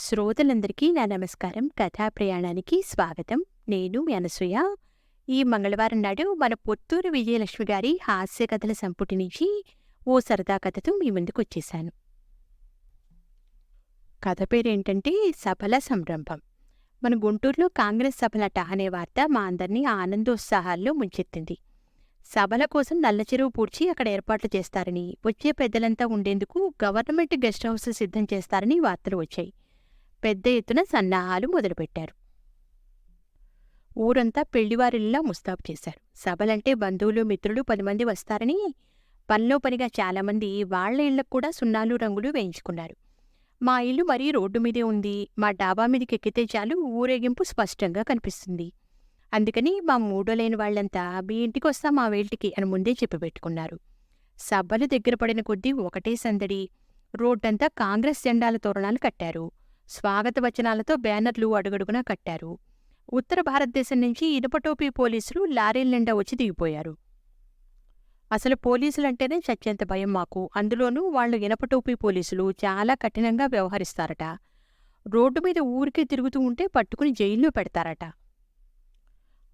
శ్రోతలందరికీ నా నమస్కారం. కథా ప్రయాణానికి స్వాగతం. నేను మీ అనసూయ. ఈ మంగళవారం నాడు మన పొత్తూరు విజయలక్ష్మి గారి హాస్య కథల సంపుటి నుంచి ఓ సరదా కథతో మీ ముందుకొచ్చేశాను. కథ పేరేంటంటే సభల సంరంభం. మన గుంటూరులో కాంగ్రెస్ సభలట అనే వార్త మా అందరినీ ఆనందోత్సాహాల్లో ముంచెత్తింది. సభల కోసం నల్లచెరువు పూడ్చి అక్కడ ఏర్పాట్లు చేస్తారని, వచ్చే పెద్దలంతా ఉండేందుకు గవర్నమెంట్ గెస్ట్ హౌస్ సిద్ధం చేస్తారని వార్తలు వచ్చాయి. పెద్ద ఎత్తున సన్నాహాలు మొదలుపెట్టారు. ఊరంతా పెళ్లివారిల్లా ముస్తాబు చేశారు. సభలంటే బంధువులు మిత్రులు 10 మంది వస్తారని పనిలో పనిగా చాలామంది వాళ్ల ఇళ్లకు కూడా సున్నాలు రంగులు వేయించుకున్నారు. మా ఇల్లు మరీ రోడ్డు మీదే ఉంది. మా డాబా మీదకి ఎక్కితే చాలు ఊరేగింపు స్పష్టంగా కనిపిస్తుంది. అందుకని మా మూడో లేని వాళ్లంతా మీ ఇంటికొస్తాం మా వేల్టికి అని ముందే చెప్పిపెట్టుకున్నారు. సభలు దగ్గర పడిన కొద్దీ ఒకటే సందడి. రోడ్డంతా కాంగ్రెస్ జెండాల తోరణాలు కట్టారు. స్వాగత వచనాలతో బ్యానర్లు అడుగడుగునా కట్టారు. ఉత్తర భారతదేశం నుంచి ఇనుపటోపీ పోలీసులు లారీల నిండా వచ్చి దిగిపోయారు. అసలు పోలీసులంటేనే చచ్చేంత భయం మాకు. అందులోనూ వాళ్లు ఇనపటోపీ పోలీసులు చాలా కఠినంగా వ్యవహరిస్తారట. రోడ్డు మీద ఊరికే తిరుగుతూ ఉంటే పట్టుకుని జైల్లో పెడతారట.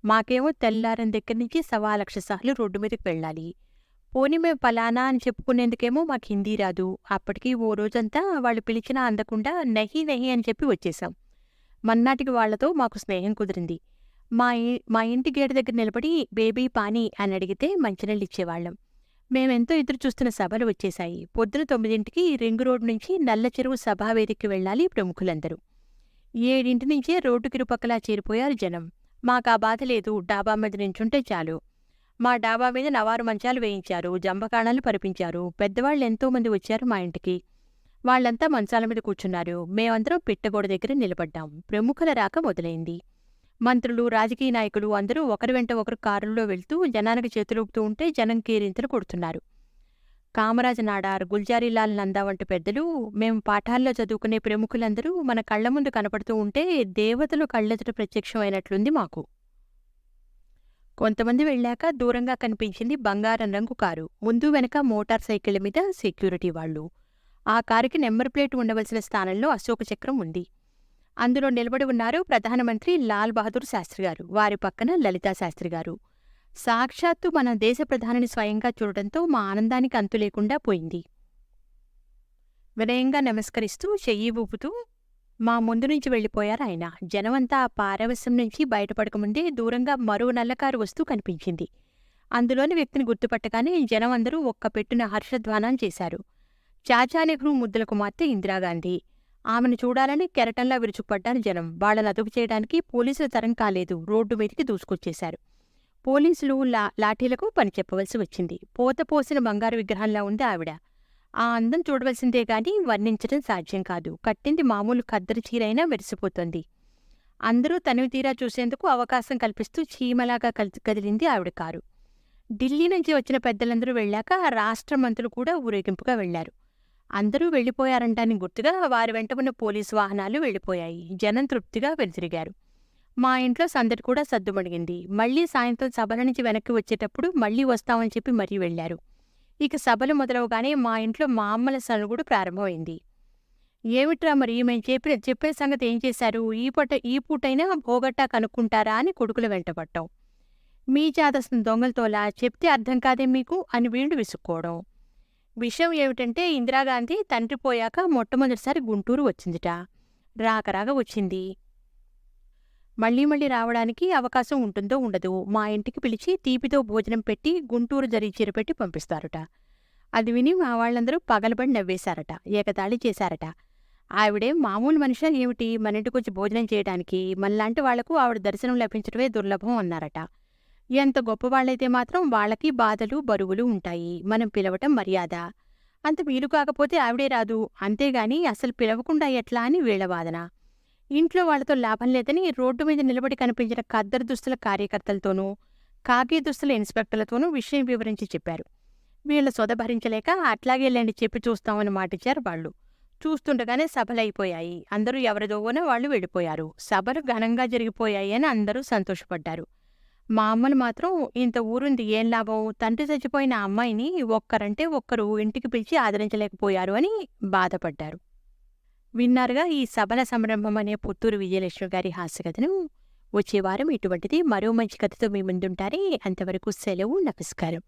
మాకేమో తెల్లారం దగ్గర నుంచి 1,00,000 సార్లు రోడ్డు మీదకి వెళ్ళాలి. పోనీ మేము పలానా అని చెప్పుకునేందుకేమో మాకు హిందీ రాదు. అప్పటికీ ఓ రోజంతా వాళ్ళు పిలిచినా అందకుండా నహి నహి అని చెప్పి వచ్చేశాం. మన్నాటికి వాళ్లతో మాకు స్నేహం కుదిరింది. మా ఇంటి గేటు దగ్గర నిలబడి బేబీ పానీ అని అడిగితే మంచినీళ్ళిచ్చేవాళ్లం. మేమెంతో ఎదురు చూస్తున్న సభలు వచ్చేశాయి. పొద్దున 9ంటికి రింగ్ రోడ్డు నుంచి నల్లచెరువు సభావేదికకి వెళ్ళాలి ప్రముఖులందరూ. 7 నుంచే రోడ్డుకిరుపక్కలా చేరిపోయారు జనం. మాకా బాధ లేదు. డాబా మీద నించుంటే చాలు. మా డాబా మీద నవారు మంచాలు వేయించారు. జంబకాణాలు పరిపించారు. పెద్దవాళ్లెంతో మంది వచ్చారు మా ఇంటికి. వాళ్లంతా మంచాల మీద కూర్చున్నారు. మేమందరం పిట్టగోడ దగ్గర నిలబడ్డాం. ప్రముఖుల రాక మొదలైంది. మంత్రులు, రాజకీయ నాయకులు అందరూ ఒకరి వెంట ఒకరు కారుల్లో వెళ్తూ జనానికి చేతులూపుతూ ఉంటే జనం కేరింతలు కొడుతున్నారు. కామరాజ నాడార్, గుల్జారీలాల్ నందా వంటి పెద్దలు, మేము పాఠాల్లో చదువుకునే ప్రముఖులందరూ మన కళ్ల ముందు కనపడుతూ ఉంటే దేవతలు కళ్ళెదుట ప్రత్యక్షమైనట్లుంది మాకు. కొంతమంది వెళ్ళాక దూరంగా కనిపించింది బంగారం రంగు కారు. ముందు వెనక మోటార్ సైకిళ్ల మీద సెక్యూరిటీ వాళ్లు. ఆ కారుకి నెంబర్ ప్లేట్ ఉండవలసిన స్థానంలో అశోక చక్రం ఉంది. అందులో నిలబడి ఉన్నారు ప్రధానమంత్రి లాల్ బహదూర్ శాస్త్రి గారు. వారి పక్కన లలితా శాస్త్రి గారు. సాక్షాత్తు మన దేశ ప్రధానిని స్వయంగా చూడటంతో మా ఆనందానికి అంతు లేకుండా పోయింది. వినయంగా నమస్కరిస్తూ చెయ్యి ఊపుతూ మా ముందు నుంచి వెళ్ళిపోయారాయన. జనమంతా ఆ పారవశ్యం నుంచి బయటపడకముందే దూరంగా మరో నల్లకారు వస్తూ కనిపించింది. అందులోని వ్యక్తిని గుర్తుపట్టగానే జనం అందరూ ఒక్క పెట్టున హర్షధ్వానాలు చేశారు. చాచా నెహ్రూ ముద్దుల కుమార్తె ఇందిరాగాంధీ. ఆమెను చూడాలని కెరటంలా విరుచుకుపడ్డారు జనం. వాళ్లను అదుపు చేయడానికి పోలీసుల తరం కాలేదు. రోడ్డు మీదికి దూసుకొచ్చేశారు. పోలీసులు లాఠీలకు పని చెప్పవలసి వచ్చింది. పోత పోసిన బంగారు విగ్రహంలా ఉంది ఆవిడ. ఆ అందం చూడవలసిందే గాని వర్ణించడం సాధ్యం కాదు. కట్టింది మామూలు ఖద్దరు చీరైనా మెరిసిపోతోంది. అందరూ తనివి తీరా చూసేందుకు అవకాశం కల్పిస్తూ చీమలాగా కదిలింది ఆవిడ కారు. ఢిల్లీ నుంచి వచ్చిన పెద్దలందరూ వెళ్ళాక రాష్ట్ర మంత్రులు కూడా ఊరేగింపుగా వెళ్లారు. అందరూ వెళ్లిపోయారంటానికి గుర్తుగా వారి వెంట ఉన్న పోలీసు వాహనాలు వెళ్లిపోయాయి. జనం తృప్తిగా వెనుతిరిగారు. మా ఇంట్లో సందడి కూడా సద్దుమణిగింది. మళ్లీ సాయంత్రం సభల నుంచి వెనక్కి వచ్చేటప్పుడు మళ్లీ వస్తామని చెప్పి మరీ వెళ్లారు. ఇక సభలు మొదలవగానే మా ఇంట్లో మా అమ్మల సనుగుడు ప్రారంభమైంది. ఏమిట్రా మరి మేం చెప్పే సంగతి ఏం చేశారు? ఈ పూటైనా భోగట్టా కనుక్కుంటారా అని కొడుకుల వెంటపడ్డాం. మీ చేతస్తున్న దొంగలతోలా చెప్తే అర్థం కాదే మీకు అని వీళ్లు విసుక్కోవడం. విషయం ఏమిటంటే ఇందిరాగాంధీ తండ్రి పోయాక మొట్టమొదటిసారి గుంటూరు వచ్చిందిట. రాకరాగా వచ్చింది. మళ్లీ రావడానికి అవకాశం ఉంటుందో ఉండదో మా ఇంటికి పిలిచి తీపితో భోజనం పెట్టి గుంటూరు జరీ చీరపెట్టి పంపిస్తారట. అది విని మా వాళ్లందరూ పగలబడి నవ్వేశారట. ఏకతాళి చేశారట. ఆవిడేం మామూలు మనిషా ఏమిటి మన ఇంటికొచ్చి భోజనం చేయడానికి? మనలాంటి వాళ్లకు ఆవిడ దర్శనం లభించడమే దుర్లభం అన్నారట. ఎంత గొప్పవాళ్లైతే మాత్రం వాళ్లకి బాధలు బరువులు ఉంటాయి. మనం పిలవటం మర్యాద. అంత వీలు కాకపోతే ఆవిడే రాదు. అంతేగాని అసలు పిలవకుండా ఎట్లా అని వీళ్ల వాదన. ఇంట్లో వాళ్లతో లాభం లేదని రోడ్డు మీద నిలబడి కనిపించిన ఖద్దరు దుస్తుల కార్యకర్తలతోనూ, కాకి దుస్తుల ఇన్స్పెక్టర్లతోనూ విషయం వివరించి చెప్పారు. వీళ్ల సొద భరించలేక అట్లాగేలేండి చెప్పి చూస్తామని మాటిచ్చారు వాళ్లు. చూస్తుండగానే సభలైపోయాయి. అందరూ ఎవరిదోవన వాళ్లు వెళ్ళిపోయారు. సభలు ఘనంగా జరిగిపోయాయి అని అందరూ సంతోషపడ్డారు. మా అమ్మను మాత్రం ఇంత ఊరుంది ఏం లాభం, తండ్రి చచ్చిపోయిన అమ్మాయిని ఒక్కరంటే ఒక్కరు ఇంటికి పిలిచి ఆదరించలేకపోయారు అని బాధపడ్డారు. విన్నారుగా ఈ సబల సంరంభం అనే పుత్తూరు విజయలక్ష్మి గారి హాస్యకథను. వచ్చే వారం ఇటువంటిది మరో మంచి కథతో మీ ముందుంటారే. అంతవరకు సెలవు. నమస్కారం.